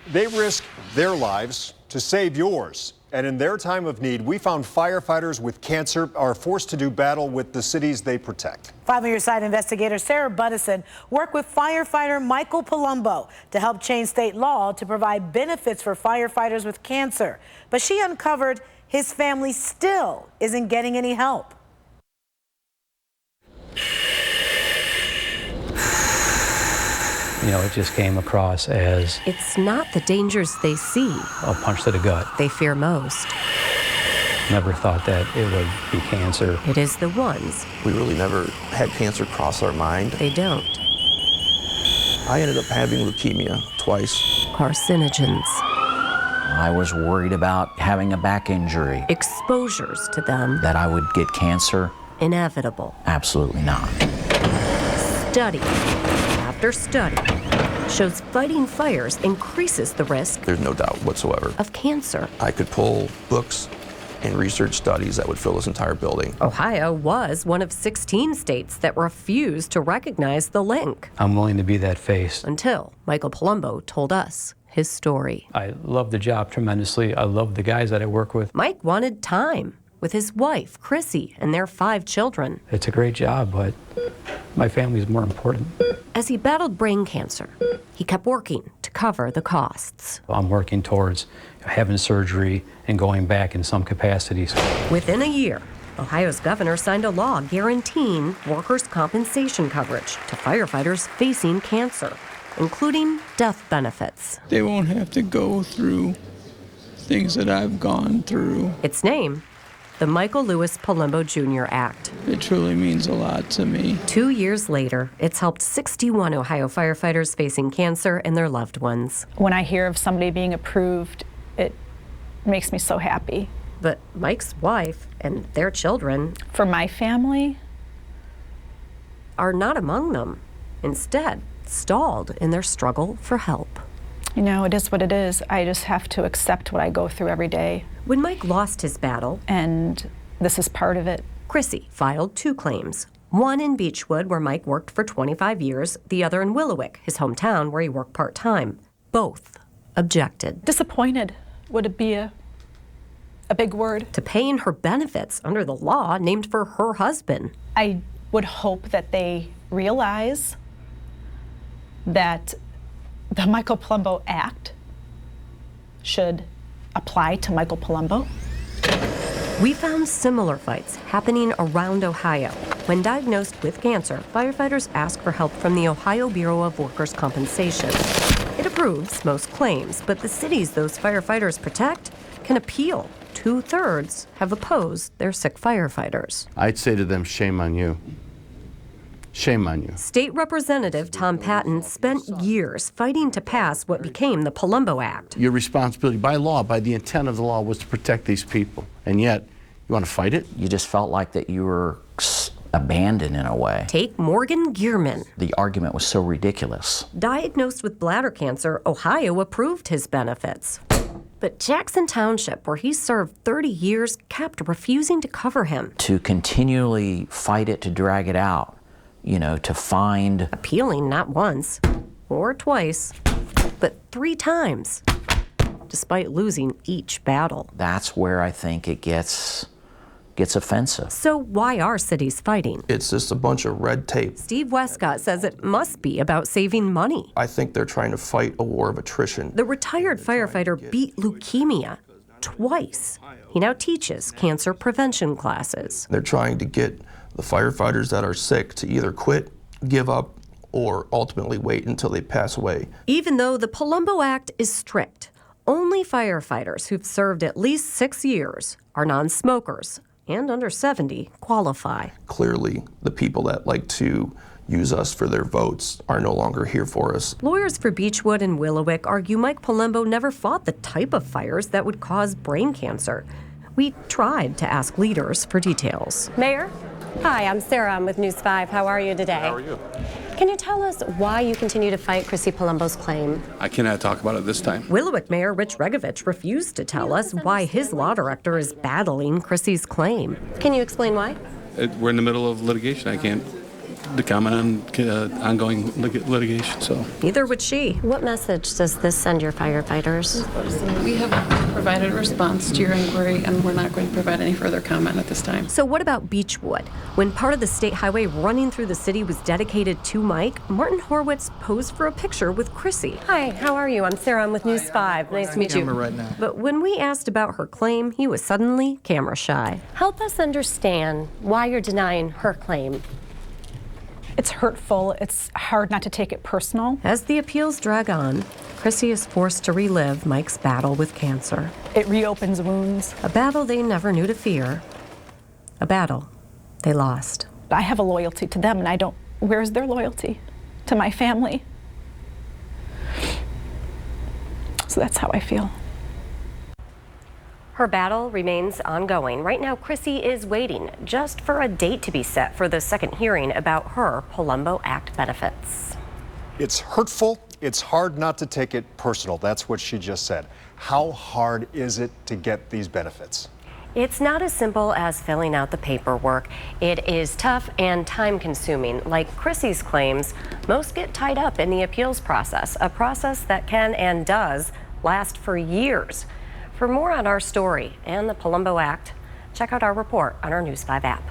They risk their lives to save yours. And in their time of need, we found firefighters with cancer are forced to do battle with the cities they protect. 5 on Your Side investigator Sarah Buddison worked with firefighter Michael Palumbo to help change state law to provide benefits for firefighters with cancer. But she uncovered his family still isn't getting any help. You know, it just came across as... It's not the dangers they see. A punch to the gut. They fear most. Never thought that it would be cancer. It is the ones. We really never had cancer cross our mind. They don't. I ended up having leukemia twice. Carcinogens. I was worried about having a back injury. Exposures to them. That I would get cancer. Inevitable. Absolutely not. Study after study shows fighting fires increases the risk. There's no doubt whatsoever. Of cancer. I could pull books and research studies that would fill this entire building. Ohio was one of 16 states that refused to recognize the link. I'm willing to be that face. Until Michael Palumbo told us his story. I love the job tremendously. I love the guys that I work with. Mike wanted time with his wife, Chrissy, and their 5 children. It's a great job, but my family's more important. As he battled brain cancer, he kept working to cover the costs. I'm working towards having surgery and going back in some capacities. Within a year, Ohio's governor signed a law guaranteeing workers' compensation coverage to firefighters facing cancer, including death benefits. They won't have to go through things that I've gone through. Its name, the Michael Lewis Palumbo Jr. Act. It truly means a lot to me. 2 years later, it's helped 61 Ohio firefighters facing cancer and their loved ones. When I hear of somebody being approved, it makes me so happy. But Mike's wife and their children, for my family, are not among them. Instead, stalled in their struggle for help. You know, it is what it is. I just have to accept what I go through every day. When Mike lost his battle, and this is part of it, Chrissy filed 2 claims. One in Beachwood, where Mike worked for 25 years, the other in Willowick, his hometown, where he worked part-time. Both objected. Disappointed would be a big word. To paying her benefits under the law named for her husband. I would hope that they realize that the Michael Palumbo Act should apply to Michael Palumbo. We found similar fights happening around Ohio. When diagnosed with cancer, firefighters ask for help from the Ohio Bureau of Workers' Compensation. It approves most claims, but the cities those firefighters protect can appeal. 2/3 have opposed their sick firefighters. I'd say to them, shame on you. Shame on you. State Representative Tom Patton spent years fighting to pass what became the Palumbo Act. Your responsibility by law, by the intent of the law, was to protect these people. And yet, you want to fight it? You just felt like that you were abandoned in a way. Take Morgan Gearman. The argument was so ridiculous. Diagnosed with bladder cancer, Ohio approved his benefits. But Jackson Township, where he served 30 years, kept refusing to cover him. To continually fight it, to drag it out, you know, to find... Appealing not once or twice, but 3 times, despite losing each battle. That's where I think it gets offensive. So why are cities fighting? It's just a bunch of red tape. Steve Westcott says it must be about saving money. I think they're trying to fight a war of attrition. The retired firefighter beat leukemia twice. He now teaches cancer prevention classes. They're trying to get the firefighters that are sick to either quit, give up, or ultimately wait until they pass away. Even though the Palumbo Act is strict, only firefighters who've served at least 6 years are non-smokers and under 70 qualify. Clearly, the people that like to use us for their votes are no longer here for us. Lawyers for Beachwood and Willowick argue Mike Palumbo never fought the type of fires that would cause brain cancer. We tried to ask leaders for details. Mayor? Hi, I'm Sarah. I'm with News 5. How are you today? How are you? Can you tell us why you continue to fight Chrissy Palumbo's claim? I cannot talk about it this time. Willowick Mayor Rich Regovich refused to tell us why his law director is battling Chrissy's claim. Can you explain why? We're in the middle of litigation. I can't to comment on ongoing litigation. So Neither would she. What message does this send your firefighters? We have provided a response to your inquiry, and we're not going to provide any further comment at this time. So what about Beachwood? When part of the state highway running through the city was dedicated to Mike, Martin Horowitz posed for a picture with Chrissy. Hi, how are you? I'm Sarah. I'm with News 5. Nice to meet you. right now. But when we asked about her claim, he was suddenly camera shy. Help us understand why you're denying her claim. It's hurtful. It's hard not to take it personal. As the appeals drag on, Chrissy is forced to relive Mike's battle with cancer. It reopens wounds. A battle they never knew to fear. A battle they lost. I have a loyalty to them, and I don't. Where's their loyalty to my family? So that's how I feel. Her battle remains ongoing. Right now, Chrissy is waiting just for a date to be set for the second hearing about her Palumbo Act benefits. It's hurtful. It's hard not to take it personal. That's what she just said. How hard is it to get these benefits? It's not as simple as filling out the paperwork. It is tough and time-consuming. Like Chrissy's claims, most get tied up in the appeals process, a process that can and does last for years. For more on our story and the Palumbo Act, check out our report on our News 5 app.